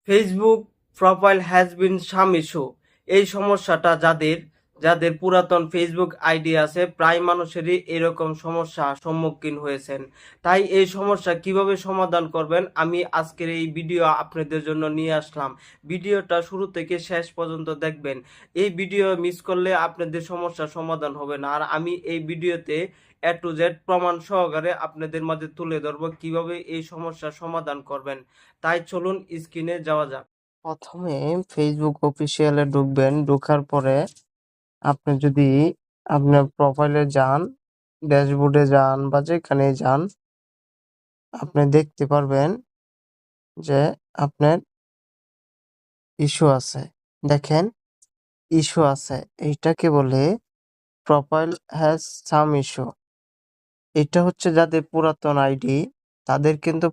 Facebook profile has been some issue. এই সমস্যাটা যাদের পুরাতন ফেসবুক আইডি আছে প্রায় মানুষেরই এরকম সমস্যা সম্মুখীন হয়েছেন। তাই এই সমস্যা কিভাবে সমাধান করবেন আমি আজকের এই ভিডিও আপনাদের জন্য নিয়ে আসলাম। ভিডিওটা শুরু থেকে শেষ পর্যন্ত দেখবেন। এই ভিডিও মিস করলে আপনাদের সমস্যার সমাধান হবে না। আর আমি এই ভিডিওতে এ টু জেড প্রমাণ সহকারে আপনাদের মাঝে তুলে ধরবো কিভাবে এই সমস্যার সমাধান করবেন। তাই চলুন স্ক্রিনে যাওয়া যাক। প্রথমে ফেসবুক অফিসিয়ালে ঢুকবেন। ঢোকার পরে আপনি যদি আপনার প্রোফাইলে যান, ড্যাশবোর্ডে যান বা যেখানেই যান, আপনি দেখতে পারবেন যে আপনার ইস্যু আছে। দেখেন, ইস্যু আছে। এইটাকে বলে প্রোফাইল হ্যাজ সাম ইস্যু। এটা হচ্ছে যাদের পুরাতন আইডি তাদের কিন্তু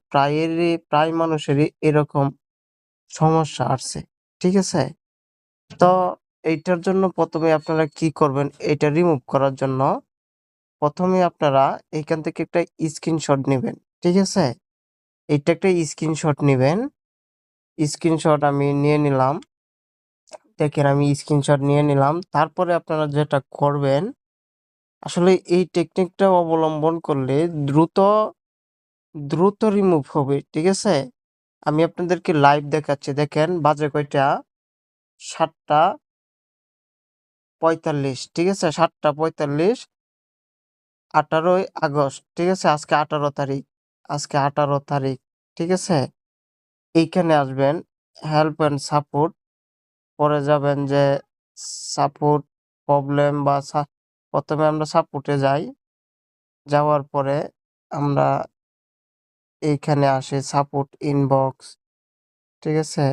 প্রায় মানুষেরই এরকম সমস্যা আসছে। ঠিক আছে? তো এইটার জন্য প্রথমে আপনারা কি করবেন, এটা রিমুভ করার জন্য প্রথমে আপনারা এইখান থেকে একটা স্ক্রিনশট নেবেন। ঠিক আছে? এইটা একটা স্ক্রিনশট নেবেন। স্ক্রিনশট আমি নিয়ে নিলাম। দেখেন আমি স্ক্রিনশট নিয়ে নিলাম। তারপরে আপনারা যেটা করবেন, আসলে এই টেকনিকটা অবলম্বন করলে দ্রুত দ্রুত রিমুভ হবে। ঠিক আছে? আমি আপনাদেরকে লাইভ দেখাচ্ছি। দেখেন বাজে কয়টা? 7:45। ঠিক আছে? 7:45, 18ই আগস্ট। ঠিক আছে? আজকে 18 তারিখ। আজকে 18 তারিখ। ঠিক আছে? এইখানে আসবেন হেল্প অ্যান্ড সাপোর্ট। পরে যাবেন যে সাপোর্ট প্রবলেম বা প্রথমে আমরা সাপোর্টে যাই। যাওয়ার পরে আমরা এইখানে আসি সাপোর্ট ইনবক্স। ঠিক আছে?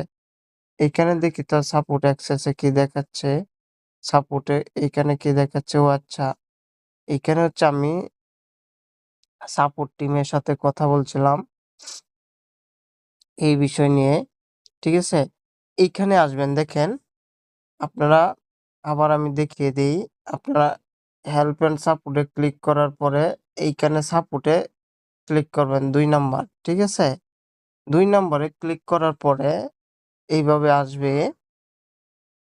এইখানে দেখি তো সাপোর্ট অ্যাক্সেসে কি দেখাচ্ছে? সাপোর্টে এইখানে কি দেখাচ্ছে? ও আচ্ছা। এইখানে হচ্ছে আমি সাপোর্ট টিমের সাথে কথা বলছিলাম এই বিষয় নিয়ে। ঠিক আছে? এইখানে আসবেন। দেখেন আপনারা, আবার আমি দেখিয়ে দেই। আপনারা হেল্প অ্যান্ড সাপোর্টে ক্লিক করার পরে এইখানে সাপোর্টে ক্লিক করবেন ২ নাম্বার। ঠিক আছে? ২ নম্বরে ক্লিক করার পরে এইভাবে আসবে।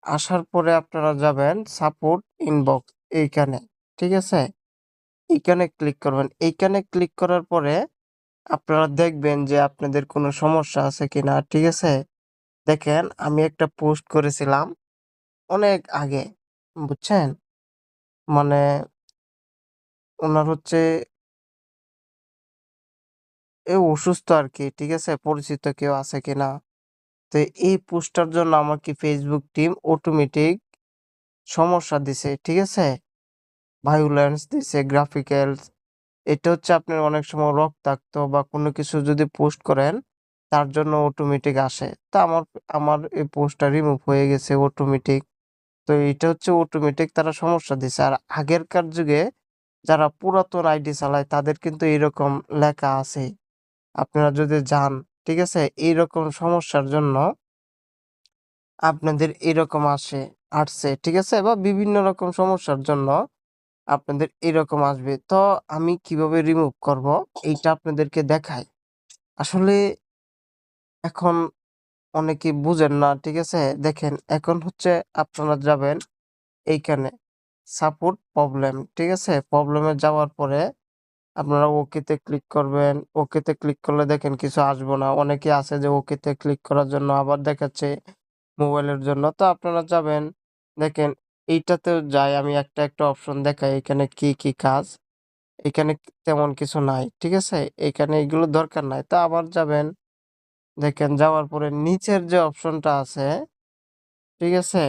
আসার পরে আপনারা যাবেন সাপোর্ট ইনবক্স এইখানে। ঠিক আছে? এইখানে ক্লিক করবেন। এইখানে ক্লিক করার পরে আপনারা দেখবেন যে আপনাদের কোনো সমস্যা আছে কিনা। ঠিক আছে? দেখেন আমি একটা পোস্ট করেছিলাম অনেক আগে। বুঝছেন? মানে উনার হচ্ছে অসুস্থ আরকি। ঠিক আছে? পরিচিত কেউ আছে কিনা। তো এই পোস্টটার জন্য আমাকে Facebook টিম অটোমেটিক সমস্যা দিছে। ঠিক আছে? ভায়োলেন্স দিছে, গ্রাফিক্যালস। এটা হচ্ছে আপনার অনেক সময় রক্তাক্ত বা কোনো কিছু যদি পোস্ট করেন, তার জন্য অটোমেটিক আসে। তো আমার আমার এই পোস্টটা রিমুভ হয়ে গেছে অটোমেটিক। তো এটা হচ্ছে অটোমেটিক তারা সমস্যা দিছে। আর আগেরকার যুগে যারা পুরাতন আইডি চালায় তাদের কিন্তু এরকম লেখা আছে। আপনারা যদি যান, ঠিক আছে? এইরকম সমস্যার জন্য আপনাদের এরকম আসছে, ঠিক আছে? বা বিভিন্ন রকম সমস্যার জন্য আপনাদের এরকম আসবে। তো আমি কিভাবে রিমুভ করব এইটা আপনাদেরকে দেখাই। আসলে এখন অনেকেই বুঝেন না, ঠিক আছে? দেখেন এখন হচ্ছে আপনারা যাবেন এইখানে সাপোর্ট প্রবলেম, ঠিক আছে? প্রবলেমে যাওয়ার পরে আপনারা ওকেতে ক্লিক করবেন। ওকেতে ক্লিক করলে দেখেন কিছু আসবে না। অনেকে আছে যে ওকেতে ক্লিক করার জন্য আবার দেখাচ্ছে মোবাইলের জন্য। তো আপনারা যাবেন, দেখেন এইটাতেও যাই আমি, একটা অপশন দেখাই এখানে কি কাজ। এখানে তেমন কিছু নাই। ঠিক আছে? এখানে এগুলো দরকার নাই। তো আবার যাবেন, দেখেন যাওয়ার পরে নিচের যে অপশনটা আছে, ঠিক আছে?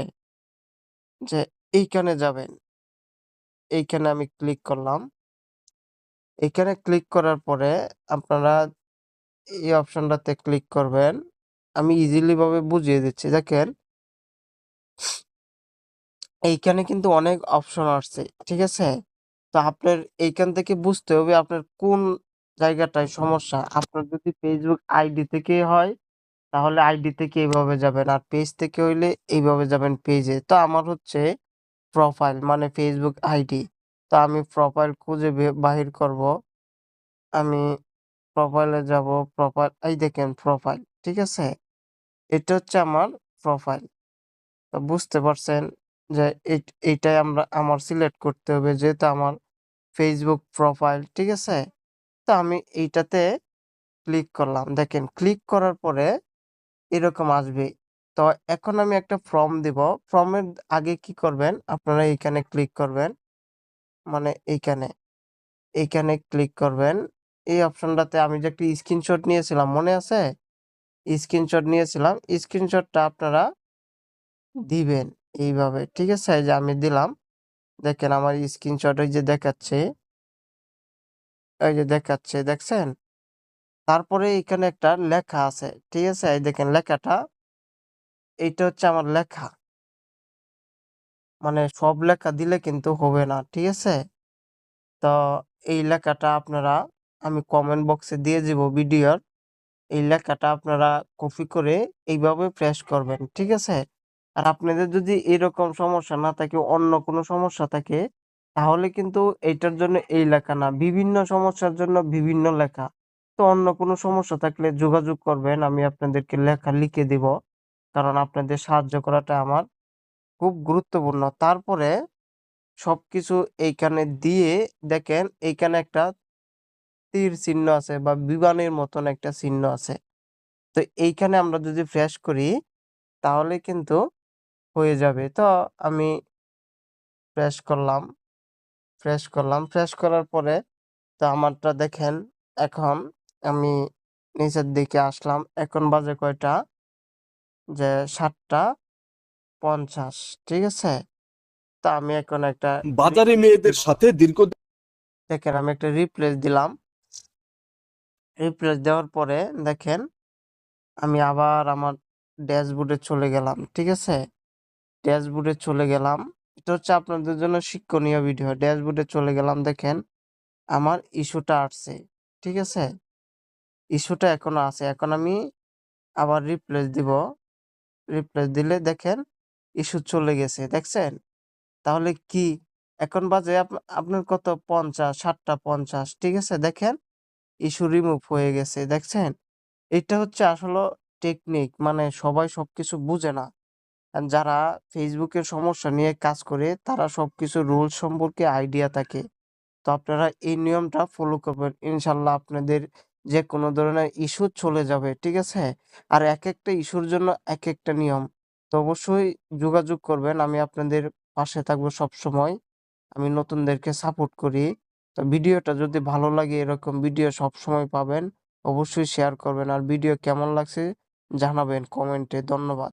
যে এইখানে যাবেন। এইখানে আমি ক্লিক করলাম। এইখানে ক্লিক করার পরে আপনারা এই অপশনটাতে ক্লিক করবেন। আমি ইজিলি ভাবে বুঝিয়ে দিচ্ছি। দেখেন এইখানে কিন্তু অনেক অপশন আসছে। ঠিক আছে? তো আপনার এইখান থেকে বুঝতে হবে আপনার কোন জায়গাটায় সমস্যা। আপনার যদি Facebook আইডি থেকে হয় তাহলে আইডি থেকে এইভাবে যাবেন। আর পেজ থেকে হইলে এইভাবে যাবেন পেজে। তো আমার হচ্ছে প্রোফাইল মানে Facebook আইডি। তো আমি প্রোফাইল খুঁজে বাহির করব। আমি প্রোফাইলে যাব। প্রোফাইল এই দেখেন প্রোফাইল। ঠিক আছে? এটা হচ্ছে আমার প্রোফাইল। তো বুঝতে পারছেন যে এইটাই আমার সিলেক্ট করতে হবে, যেহেতু আমার ফেসবুক প্রোফাইল, ঠিক আছে? তো আমি এইটাতে ক্লিক করলাম। দেখেন ক্লিক করার পরে এরকম আসবে। তো এখন আমি একটা ফর্ম দিব। ফর্মের আগে কি করবেন, আপনারা এইখানে ক্লিক করবেন, মানে এইখানে ক্লিক করবেন। এই অপশনটাতে আমি যে একটা স্ক্রিনশট নিয়েছিলাম, মনে আছে? স্ক্রিনশট নিয়েছিলাম, স্ক্রিনশটটা আপনারা দিবেন এইভাবে, ঠিক আছে? এই যে আমি দিলাম, দেখেন আমার স্ক্রিনশট ওই যে দেখাচ্ছে, এই যে দেখাচ্ছে, দেখছেন? তারপরে এখানে একটা লেখা আছে, ঠিক আছে? এই দেখেন লেখাটা, এইটা হচ্ছে আমার লেখা। মানে সব লেখা দিলে কিন্তু হবে না, ঠিক আছে? তো এই লেখাটা আপনারা, আমি কমেন্ট বক্সে দিয়ে দিব ভিডিওর। এই লেখাটা আপনারা কপি করে এইভাবে পেস্ট করবেন, ঠিক আছে? আর আপনাদের যদি এরকম সমস্যা না থাকে, অন্য কোনো সমস্যা থাকে, তাহলে কিন্তু এইটার জন্য এই লেখা না, বিভিন্ন সমস্যার জন্য বিভিন্ন লেখা। তো অন্য কোনো সমস্যা থাকলে যোগাযোগ করবেন, আমি আপনাদেরকে লেখা লিখে দিব, কারণ আপনাদের সাহায্য করাটা আমার খুব গুরুত্বপূর্ণ। তারপরে সবকিছু এইখানে দিয়ে দেখেন এইখানে একটা তীর চিহ্ন আছে বা বিমানের মতন একটা চিহ্ন আছে। তো এইখানে আমরা যদি ফ্রেশ করি তাহলে কিন্তু হয়ে যাবে। তো আমি ফ্রেশ করলাম, ফ্রেশ করার পরে তো আমারটা দেখেন, এখন আমি নিচের দিকে আসলাম। এখন বাজে কয়টা? যে 7:50, ঠিক আছে? তো আমি এখন একটা বাজারে রিপ্লেস মেয়েদের দিব। সাথে দেখেন আমি একটা রিপ্লেস দিলাম। রিপ্লেস দেওয়ার পরে দেখেন আমি আবার আমার ড্যাশবোর্ডে চলে গেলাম, ঠিক আছে? ড্যাশবোর্ডে চলে গেলাম। এটা হচ্ছে আপনাদের জন্য শিক্ষণীয় ভিডিও। ড্যাশবোর্ডে চলে গেলাম, দেখেন আমার ইস্যুটা আসছে, ঠিক আছে? ইস্যুটা এখনো আছে। এখন আমি আবার রিপ্লেস দিব। রিপ্লেস দিলে দেখেন ইস্যু চলে গেছে, দেখছেন? তাহলে কি এখন বাজে আপনার কত? 50, 7:50, ঠিক আছে? দেখেন ইস্যু রিমুভ হয়ে গেছে, দেখছেন? এটা হচ্ছে আসলে টেকনিক, মানে সবাই সবকিছু বুঝে না। আর যারা ফেসবুকের সমস্যা নিয়ে কাজ করে তারা সবকিছু রুলস সম্পর্কে আইডিয়া থাকে। তো আপনারা এই নিয়মটা ফলো করবেন, ইনশাল্লাহ আপনাদের যে কোনো ধরনের ইস্যু চলে যাবে, ঠিক আছে? আর এক একটা ইস্যুর জন্য এক একটা নিয়ম। তো অবশ্যই যোগাযোগ করবেন, আমি আপনাদের পাশে থাকবো সব সময়। আমি নতুনদেরকে সাপোর্ট করি। তো ভিডিওটা যদি ভালো লাগে, এরকম ভিডিও সব সময় পাবেন, অবশ্যই শেয়ার করবেন। আর ভিডিও কেমন লাগছে জানাবেন কমেন্টে। ধন্যবাদ।